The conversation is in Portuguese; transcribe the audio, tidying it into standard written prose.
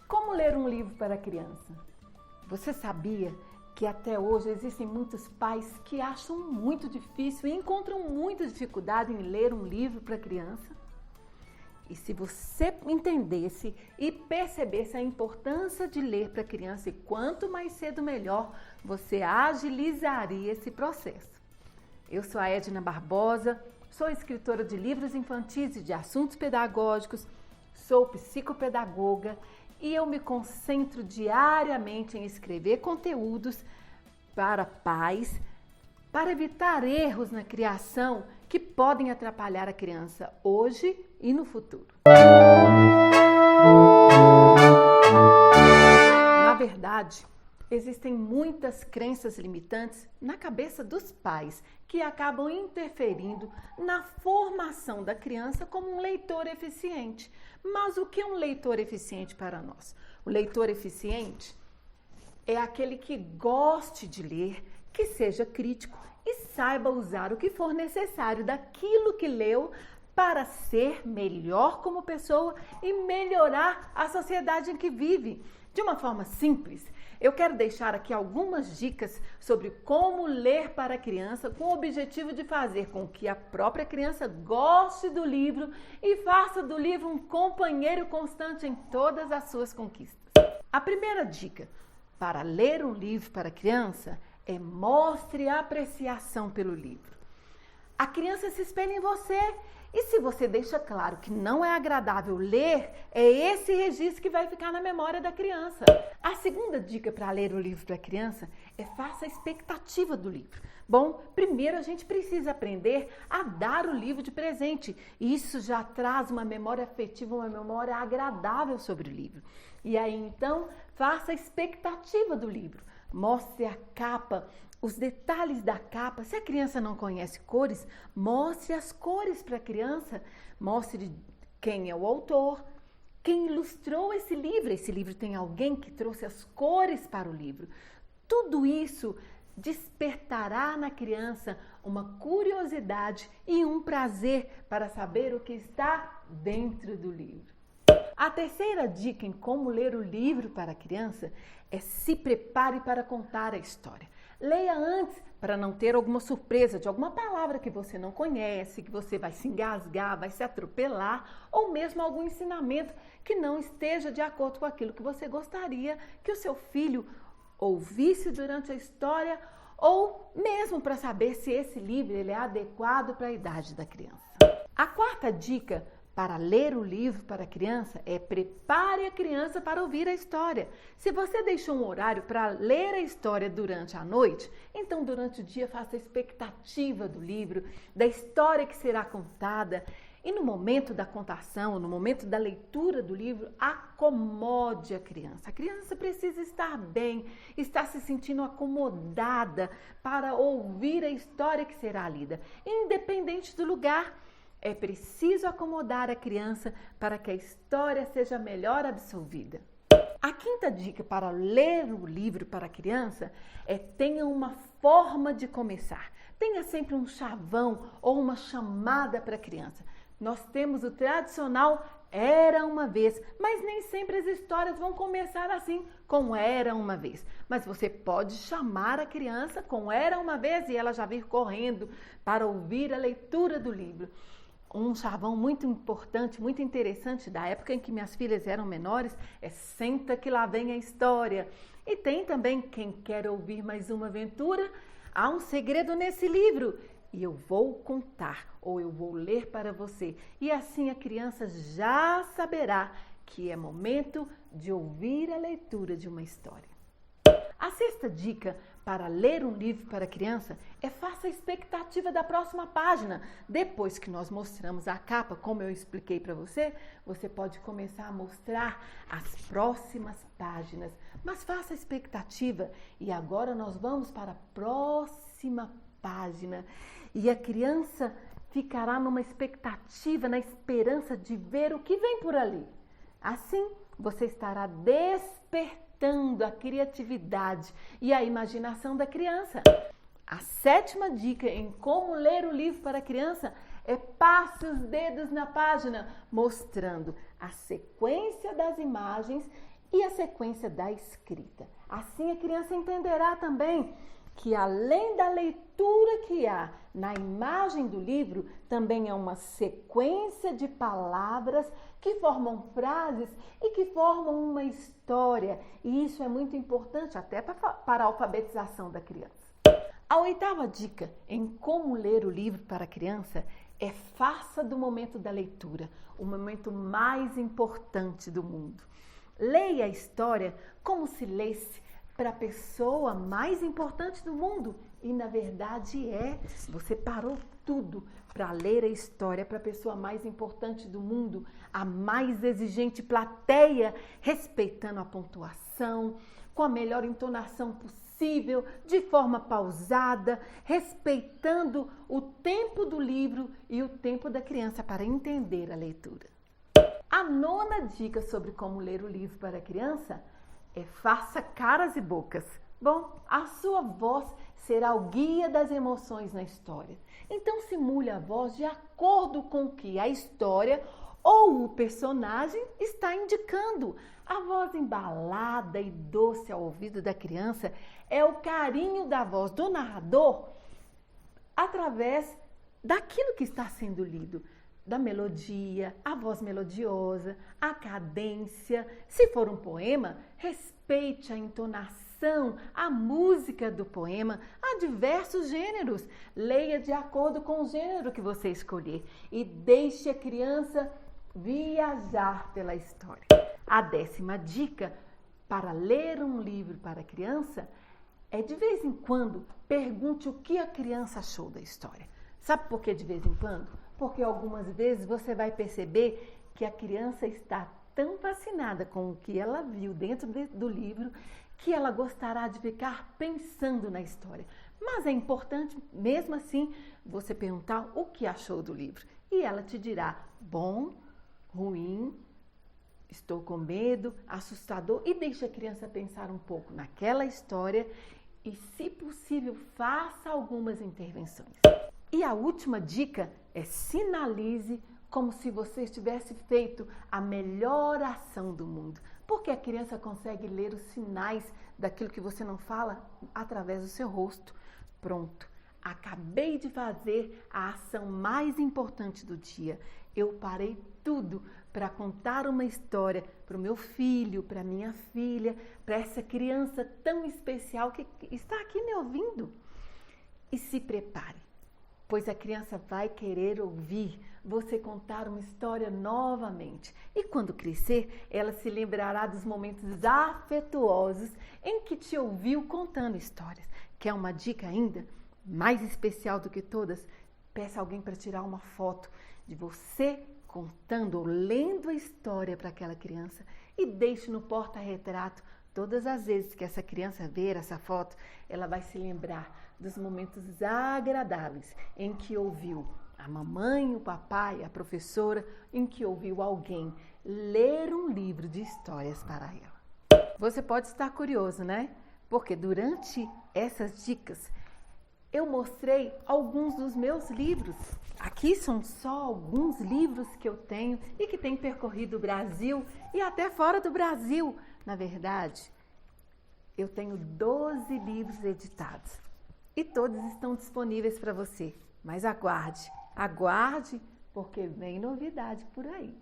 Como ler um livro para criança? Você sabia que até hoje existem muitos pais que acham muito difícil e encontram muita dificuldade em ler um livro para criança? E se você entendesse e percebesse a importância de ler para criança e quanto mais cedo melhor, você agilizaria esse processo. Eu sou a Edna Barbosa, sou escritora de livros infantis e de assuntos pedagógicos, sou psicopedagoga e eu me concentro diariamente em escrever conteúdos para pais, para evitar erros na criação que podem atrapalhar a criança hoje e no futuro. Na verdade, existem muitas crenças limitantes na cabeça dos pais que acabam interferindo na formação da criança como um leitor eficiente. Mas o que é um leitor eficiente para nós? O leitor eficiente é aquele que goste de ler, que seja crítico e saiba usar o que for necessário daquilo que leu para ser melhor como pessoa e melhorar a sociedade em que vive. De uma forma simples, eu quero deixar aqui algumas dicas sobre como ler para a criança com o objetivo de fazer com que a própria criança goste do livro e faça do livro um companheiro constante em todas as suas conquistas. A primeira dica para ler um livro para a criança é mostre apreciação pelo livro. A criança se espelha em você e se você deixa claro que não é agradável ler, é esse registro que vai ficar na memória da criança. A segunda dica para ler o livro para a criança é faça a expectativa do livro. Bom, primeiro a gente precisa aprender a dar o livro de presente. Isso já traz uma memória afetiva, uma memória agradável sobre o livro. E aí então, faça a expectativa do livro. Mostre a capa, os detalhes da capa. Se a criança não conhece cores, mostre as cores para a criança. Mostre quem é o autor, quem ilustrou esse livro. Esse livro tem alguém que trouxe as cores para o livro. Tudo isso despertará na criança uma curiosidade e um prazer para saber o que está dentro do livro. A terceira dica em como ler o livro para a criança é se prepare para contar a história. Leia antes para não ter alguma surpresa de alguma palavra que você não conhece, que você vai se engasgar, vai se atropelar, ou mesmo algum ensinamento que não esteja de acordo com aquilo que você gostaria que o seu filho ouvisse durante a história, ou mesmo para saber se esse livro ele é adequado para a idade da criança. A quarta dica para ler o livro para a criança é prepare a criança para ouvir a história. Se você deixou um horário para ler a história durante a noite, então durante o dia faça a expectativa do livro, da história que será contada. E no momento da contação, no momento da leitura do livro, acomode a criança. A criança precisa estar bem, estar se sentindo acomodada para ouvir a história que será lida, independente do lugar. É preciso acomodar a criança para que a história seja melhor absorvida. A quinta dica para ler o livro para a criança é tenha uma forma de começar. Tenha sempre um chavão ou uma chamada para a criança. Nós temos o tradicional Era Uma Vez, mas nem sempre as histórias vão começar assim, com Era Uma Vez. Mas você pode chamar a criança com Era Uma Vez e ela já vir correndo para ouvir a leitura do livro. Um chavão muito importante, muito interessante da época em que minhas filhas eram menores é Senta que lá vem a história. E tem também Quem Quer Ouvir Mais Uma Aventura, há um segredo nesse livro e eu vou contar ou eu vou ler para você. E assim a criança já saberá que é momento de ouvir a leitura de uma história. A sexta dica para ler um livro para criança é faça a expectativa da próxima página. Depois que nós mostramos a capa, como eu expliquei para você, você pode começar a mostrar as próximas páginas. Mas faça a expectativa e agora nós vamos para a próxima página. E a criança ficará numa expectativa, na esperança de ver o que vem por ali. Assim, você estará despertando a criatividade e a imaginação da criança. A sétima dica em como ler o livro para a criança é passe os dedos na página, mostrando a sequência das imagens e a sequência da escrita. Assim a criança entenderá também que além da leitura que há na imagem do livro, também é uma sequência de palavras que formam frases e que formam uma história. E isso é muito importante até para a alfabetização da criança. A 8ª dica em como ler o livro para a criança é: faça do momento da leitura o momento mais importante do mundo. Leia a história como se lesse para a pessoa mais importante do mundo. E na verdade você parou tudo para ler a história para a pessoa mais importante do mundo, a mais exigente plateia, respeitando a pontuação, com a melhor entonação possível, de forma pausada, respeitando o tempo do livro e o tempo da criança para entender a leitura. A 9ª dica sobre como ler o livro para a criança é: faça caras e bocas. Bom, a sua voz será o guia das emoções na história. Então simule a voz de acordo com o que a história ou o personagem está indicando. A voz embalada e doce ao ouvido da criança é o carinho da voz do narrador através daquilo que está sendo lido. Da melodia, a voz melodiosa, a cadência. Se for um poema, respeite a entonação, a música do poema. Há diversos gêneros. Leia de acordo com o gênero que você escolher e deixe a criança viajar pela história. A 10ª dica para ler um livro para a criança é: de vez em quando, pergunte o que a criança achou da história. Sabe por que de vez em quando? Porque algumas vezes você vai perceber que a criança está tão fascinada com o que ela viu dentro do livro que ela gostará de ficar pensando na história. Mas é importante, mesmo assim, você perguntar o que achou do livro. E ela te dirá: bom, ruim, estou com medo, assustador. E deixe a criança pensar um pouco naquela história e, se possível, faça algumas intervenções. E a última dica é: sinalize como se você tivesse feito a melhor ação do mundo. Porque a criança consegue ler os sinais daquilo que você não fala através do seu rosto. Pronto, acabei de fazer a ação mais importante do dia. Eu parei tudo para contar uma história para o meu filho, para minha filha, para essa criança tão especial que está aqui me ouvindo. E se prepare, pois a criança vai querer ouvir você contar uma história novamente. E quando crescer, ela se lembrará dos momentos afetuosos em que te ouviu contando histórias. Quer uma dica ainda mais especial do que todas? Peça alguém para tirar uma foto de você contando ou lendo a história para aquela criança e deixe no porta-retrato. Todas as vezes que essa criança ver essa foto, ela vai se lembrar dos momentos agradáveis em que ouviu a mamãe, o papai, a professora, em que ouviu alguém ler um livro de histórias para ela. Você pode estar curioso, né? Porque durante essas dicas eu mostrei alguns dos meus livros. Aqui são só alguns livros que eu tenho e que têm percorrido o Brasil e até fora do Brasil. Na verdade, eu tenho 12 livros editados e todos estão disponíveis para você. Mas aguarde, porque vem novidade por aí.